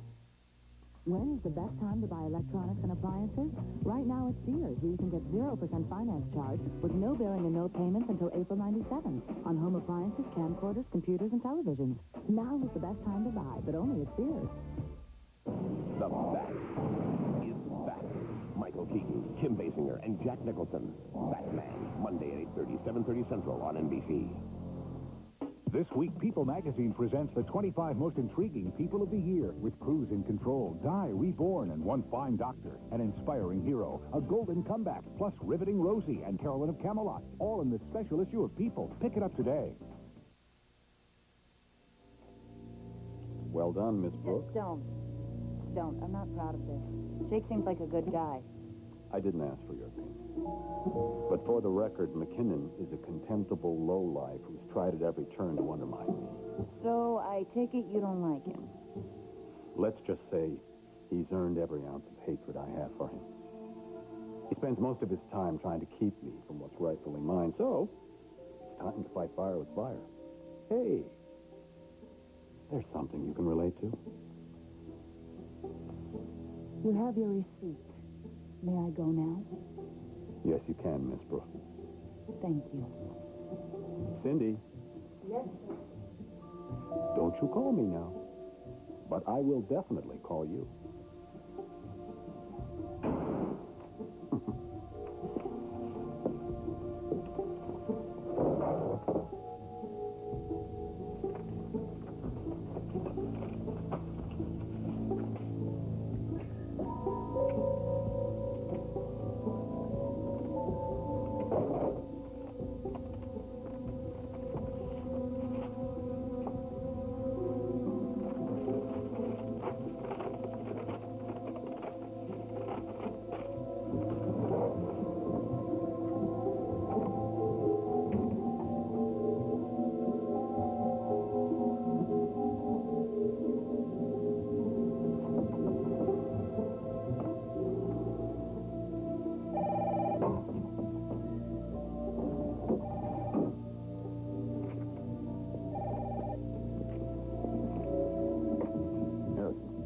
Speaker 3: When is the best time to buy electronics and appliances? Right now at Sears, where you can get 0% finance charge with no billing and no payments until April 97 on home appliances, camcorders, computers, and televisions. Now is the best time to buy, but only at Sears.
Speaker 19: The Bat is back. Michael Keaton, Kim Basinger, and Jack Nicholson. Batman, Monday at 8:30, 7:30 Central on NBC.
Speaker 2: This week, People magazine presents the 25 most intriguing people of the year with Cruise in Control, Di Reborn, and One Fine Doctor, an inspiring hero, a golden comeback, plus riveting Rosie and Carolyn of Camelot, all in this special issue of People. Pick it up today.
Speaker 1: Well done, Miss Brooks.
Speaker 20: Don't. I'm not proud of this. Jake seems like a good guy.
Speaker 1: I didn't ask for your opinion. But for the record, McKinnon is a contemptible lowlife who's tried at every turn to undermine me.
Speaker 20: So I take it you don't like him.
Speaker 1: Let's just say he's earned every ounce of hatred I have for him. He spends most of his time trying to keep me from what's rightfully mine, so it's time to fight fire with fire. Hey, there's something you can relate to.
Speaker 3: You have your receipt. May I go now?
Speaker 1: Yes, you can, Miss Brooks.
Speaker 3: Thank you.
Speaker 1: Cindy,
Speaker 20: Yes,
Speaker 1: don't you call me now. But I will definitely call you.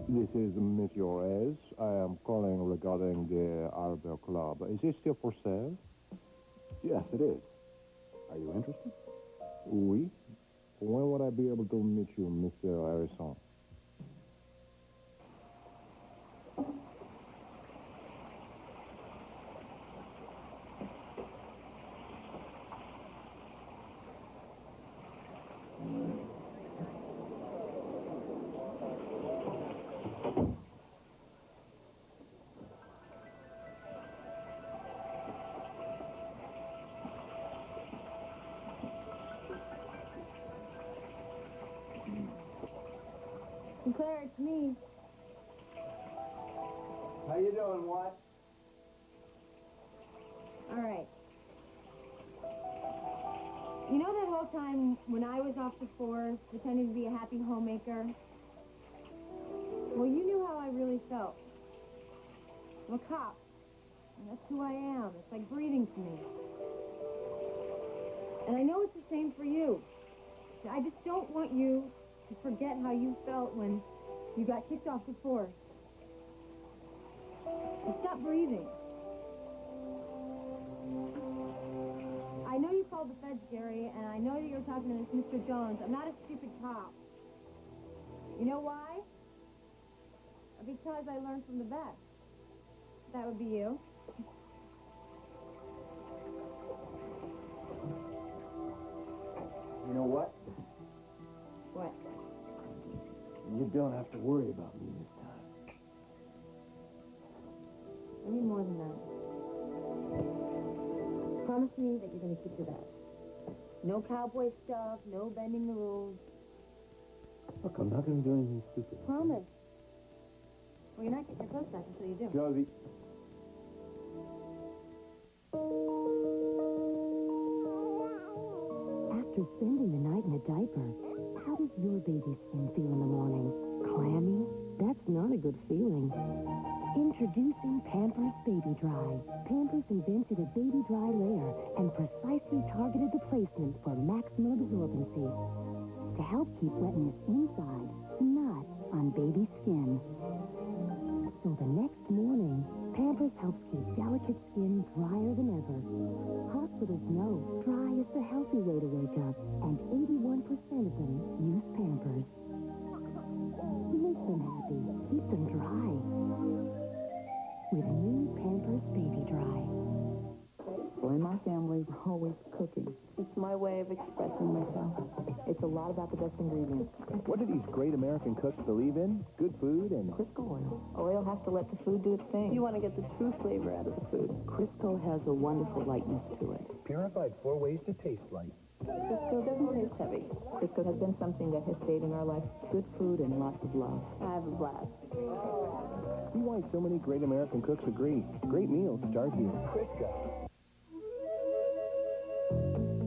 Speaker 4: This is Monsieur Reyes. I am calling regarding the Arbor Club. Is it still for sale?
Speaker 1: Yes, it is. Are you interested?
Speaker 4: Oui. When would I be able to meet you, Mr. Harrison?
Speaker 13: Sinclair, it's me.
Speaker 1: How you doing, what?
Speaker 13: All right. You know that whole time when I was off the force, pretending to be a happy homemaker? Well, you knew how I really felt. I'm a cop. And that's who I am. It's like breathing to me. And I know it's the same for you. I just don't want you to forget how you felt when you got kicked off the force. So stop breathing. I know you called the feds, Gary, and I know that you were talking to this Mr. Jones. I'm not a stupid cop. You know why? Because I learned from the best. That would be you.
Speaker 1: You know what?
Speaker 13: What?
Speaker 1: You don't have to worry about me this time.
Speaker 13: I need more than that. Promise me that you're going to keep your best. No cowboy stuff, no bending the rules.
Speaker 1: Look, I'm not going to do anything stupid.
Speaker 13: Promise. Well, you're not getting your clothes back until you do.
Speaker 1: Josie.
Speaker 15: After spending the night in a diaper, how does your baby's skin feel in the morning? Clammy? That's not a good feeling. Introducing Pampers Baby Dry. Pampers invented a baby dry layer and precisely targeted the placement for maximum absorbency to help keep wetness inside, not on baby skin. So the next morning, Pampers helps keep delicate skin drier than ever. Hospitals know dry is the healthy way to wake up, and 81% of them use Pampers. Make them happy. Keep them dry. With new Pampers Baby Dry.
Speaker 14: Well, in my family, we're always cooking. It's my way of expressing myself. It's a lot about the best ingredients.
Speaker 4: What do these great American cooks believe in? Good food and...
Speaker 14: Crisco oil. Oil has to let the food do its thing. You want to get the true flavor out of the food. Crisco has a wonderful lightness to it.
Speaker 4: Purified 4 ways to taste light.
Speaker 14: Crisco doesn't taste heavy. Crisco has been something that has stayed in our life. Good food and lots of love. I have a blast.
Speaker 4: See why so many great American cooks agree. Great meals start here. Crisco.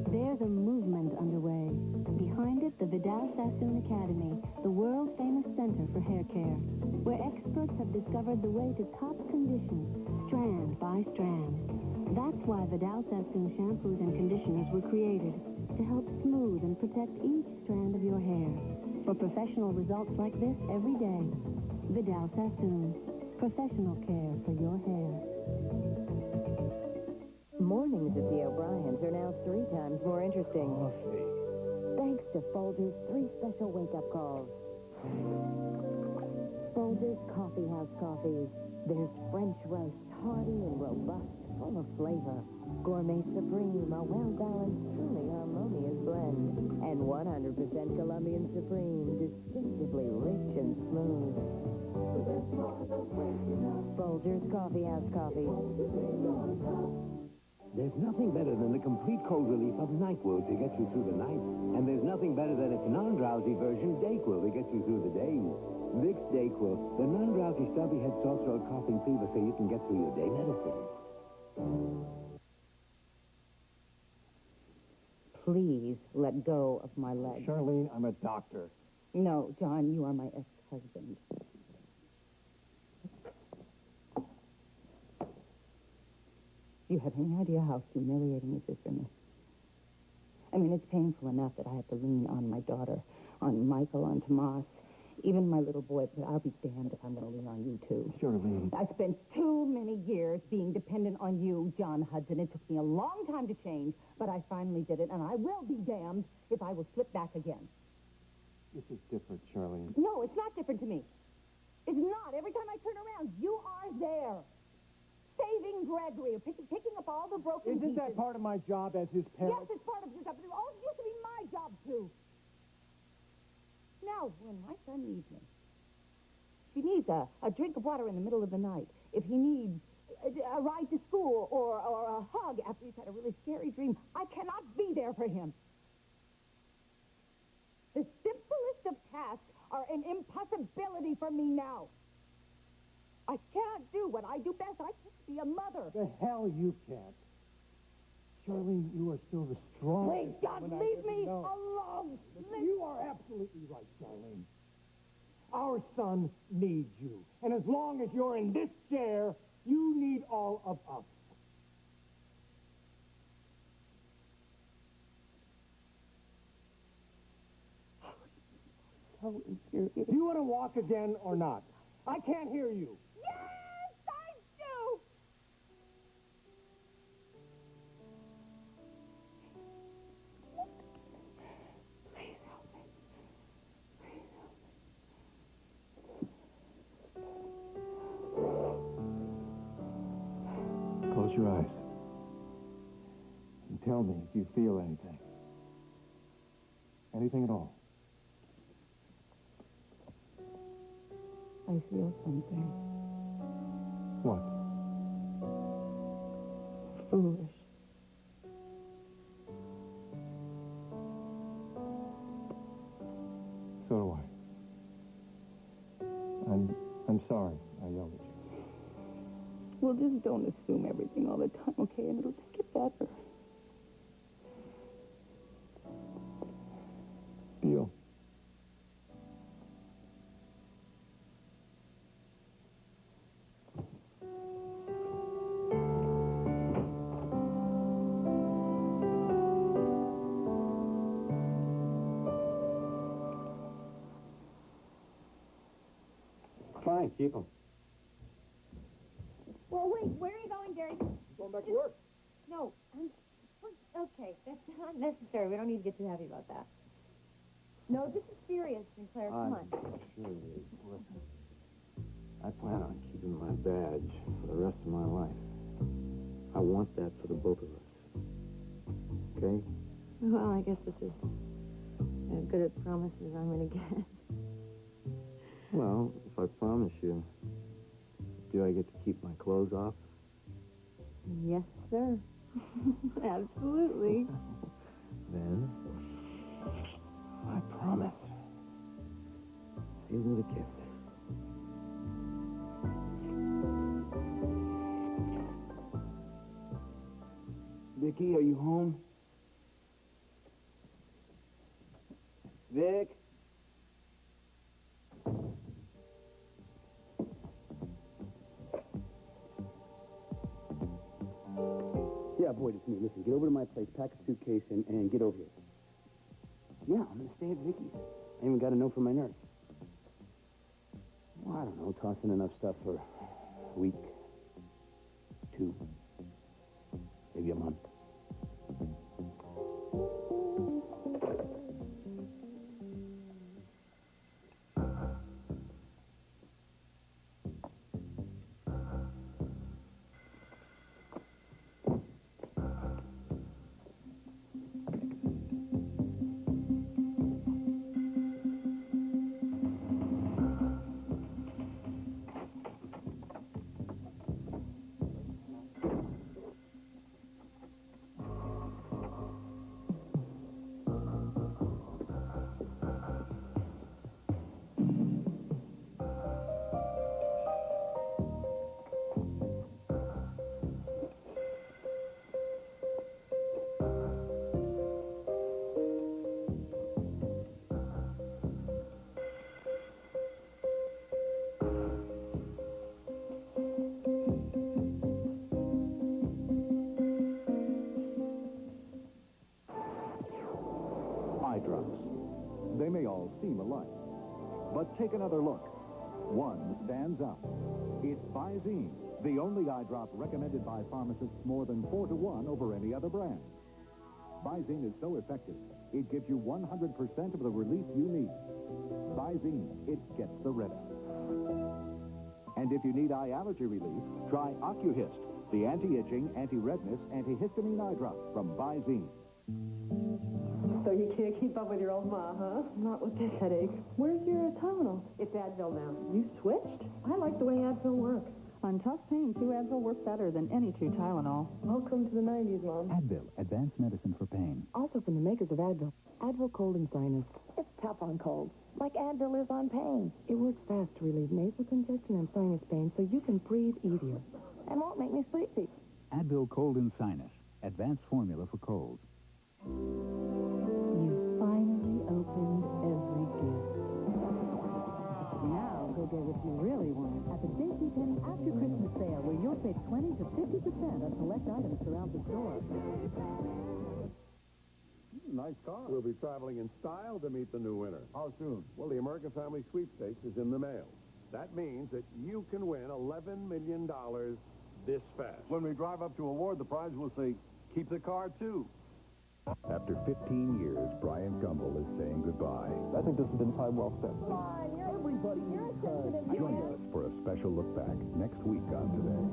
Speaker 3: There's a movement underway. Behind it, the Vidal Sassoon Academy, the world-famous center for hair care, where experts have discovered the way to top condition, strand by strand. That's why Vidal Sassoon shampoos and conditioners were created, to help smooth and protect each strand of your hair. For professional results like this every day, Vidal Sassoon, professional care for your hair.
Speaker 13: Mornings at the O'Briens are now 3 times more interesting. Thanks to Folgers' 3 special wake-up calls. Folgers Coffee House coffees. There's French roast, hearty and robust, full of flavor. Gourmet Supreme, a well-balanced, truly harmonious blend. And 100% Colombian Supreme, distinctively rich and smooth. Folgers Coffee House coffee.
Speaker 18: There's nothing better than the complete cold relief of NyQuil to get you through the night. And there's nothing better than its non-drowsy version, DayQuil, to get you through the days. Vicks DayQuil, the non-drowsy stuffy head sore throat coughing fever so you can get through your day medicine.
Speaker 20: Please let go of my leg.
Speaker 4: Charlene, I'm a doctor.
Speaker 20: No, John, you are my ex-husband. You have any idea how humiliating this is for me? I mean, it's painful enough that I have to lean on my daughter, on Michael, on Tomas, even my little boy, but I'll be damned if I'm going to lean on you, too.
Speaker 4: Charlene.
Speaker 20: I spent too many years being dependent on you, John Hudson. It took me a long time to change, but I finally did it, and I will be damned if I will slip back again.
Speaker 10: This is different, Charlene.
Speaker 20: No, it's not different to me. It's not. Every time I turn around, you are there. Saving Gregory, or picking up all the broken pieces.
Speaker 4: Isn't that part of my job as his parent?
Speaker 20: Yes, it's part of your job, but it always used to be my job, too. Now, when my son needs me, if he needs a drink of water in the middle of the night, if he needs a ride to school or a hug after he's had a really scary dream, I cannot be there for him. The simplest of tasks are
Speaker 11: are an impossibility for me now. I can't do what I do best. I can't be a mother.
Speaker 4: The hell you can't. Charlene, you are still the strongest.
Speaker 11: Please, God,
Speaker 4: woman I've
Speaker 11: leave
Speaker 4: ever
Speaker 11: me
Speaker 4: known.
Speaker 11: alone.
Speaker 4: You are absolutely right, Charlene. Our son needs you. And as long as you're in this chair, you need all of us.
Speaker 20: So infuriating.
Speaker 4: Do you want to walk again or not? I can't hear you.
Speaker 11: Yes, I do.
Speaker 20: Please help me.
Speaker 4: Close your eyes. And tell me if you feel anything. Anything at all.
Speaker 20: I feel something.
Speaker 4: What?
Speaker 20: Foolish.
Speaker 4: So do I. I'm sorry I yelled at you.
Speaker 20: Well, just don't assume everything all the time, okay? And it'll just get better.
Speaker 4: Feel.
Speaker 1: Fine, keep them.
Speaker 13: Well, wait, where are you going, Gary?
Speaker 4: Going back to work.
Speaker 13: No, okay, that's not necessary. We don't need to get too happy about that. No, this is serious, Sinclair. Come on.
Speaker 1: Sure it is. Listen, I plan on keeping my badge for the rest of my life. I want that for the both of us. Okay?
Speaker 13: Well, I guess this is as good a promise as I'm going to get.
Speaker 1: Well, if I promise you, do I get to keep my clothes off?
Speaker 13: Yes, sir. Absolutely.
Speaker 1: Then, I promise. Seal with a kiss. Vicky, are you home? Vic? Yeah, Boyd, it's me. Listen, get over to my place, pack a suitcase, and get over here. Yeah, I'm gonna stay at Vicky's. I even got a note from my nurse. Well, I don't know, tossing enough stuff for a week, 2, maybe a month.
Speaker 2: Eye drops. They may all seem alike, but take another look. One stands out. It's Visine, the only eye drop recommended by pharmacists more than 4 to 1 over any other brand. Visine is so effective, it gives you 100% of the relief you need. Visine, it gets the red out. And if you need eye allergy relief, try Ocuhist, the anti-itching, anti-redness, antihistamine eye drop from Visine.
Speaker 14: So you can't keep up with your old ma, huh?
Speaker 13: Not with this headache.
Speaker 14: Where's your Tylenol? It's Advil now.
Speaker 13: You switched?
Speaker 14: I like the way Advil works. On tough pain, 2 Advil work better than any 2 Tylenol.
Speaker 11: Welcome to the 90s, Mom.
Speaker 2: Advil, advanced medicine for pain.
Speaker 13: Also from the makers of Advil. Advil Cold and Sinus.
Speaker 11: It's tough on colds, like Advil is on pain.
Speaker 13: It works fast to relieve nasal congestion and sinus pain so you can breathe easier.
Speaker 11: And won't make me sleepy.
Speaker 2: Advil Cold and Sinus, advanced formula for colds.
Speaker 3: You finally opened every gift. Now go get what you really want at the JCPenney After Christmas Sale, where you'll save 20 to 50% on select items throughout the store.
Speaker 10: Nice car. We'll be traveling in style to meet the new winner.
Speaker 4: How soon?
Speaker 10: Well, the American Family Sweepstakes is in the mail. That means that you can win $11 million this fast.
Speaker 4: When we drive up to award the prize, we'll say, keep the car, too.
Speaker 2: After 15 years, Brian Gumbel is saying goodbye.
Speaker 7: I think this has been time well spent.
Speaker 2: Join us for a special look back next week on Today.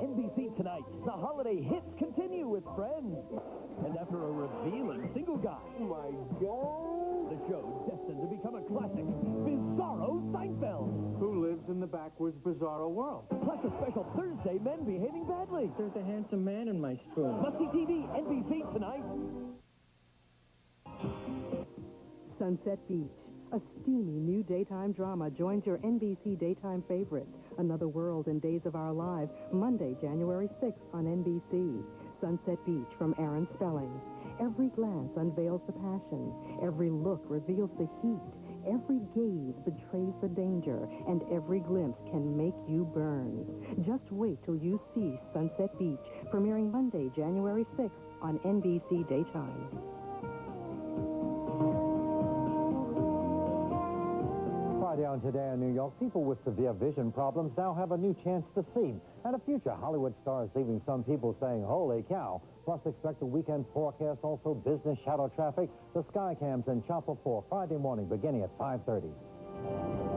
Speaker 8: NBC Tonight, the holiday hits continue with Friends. And after a revealing single guy,
Speaker 12: Oh, my God.
Speaker 8: the show destined to become a classic, Bizarro Seinfeld.
Speaker 12: Who lives in the backwards bizarro world?
Speaker 8: Plus a special Thursday, men behaving badly.
Speaker 12: There's a handsome man in my spoon.
Speaker 8: Must-see TV, NBC Tonight.
Speaker 21: Sunset Beach, a steamy new daytime drama joins your NBC daytime favorite, Another World in Days of Our Lives, Monday, January 6th on NBC. Sunset Beach from Aaron Spelling. Every glance unveils the passion. Every look reveals the heat. Every gaze betrays the danger, and every glimpse can make you burn. Just wait till you see Sunset Beach, premiering Monday, January 6th on NBC Daytime.
Speaker 22: Friday on Today in New York, people with severe vision problems now have a new chance to see. And a future Hollywood star is leaving some people saying, holy cow. Plus, expect a weekend forecast, also business shadow traffic, the Skycams and Chopper 4 Friday morning beginning at 5:30.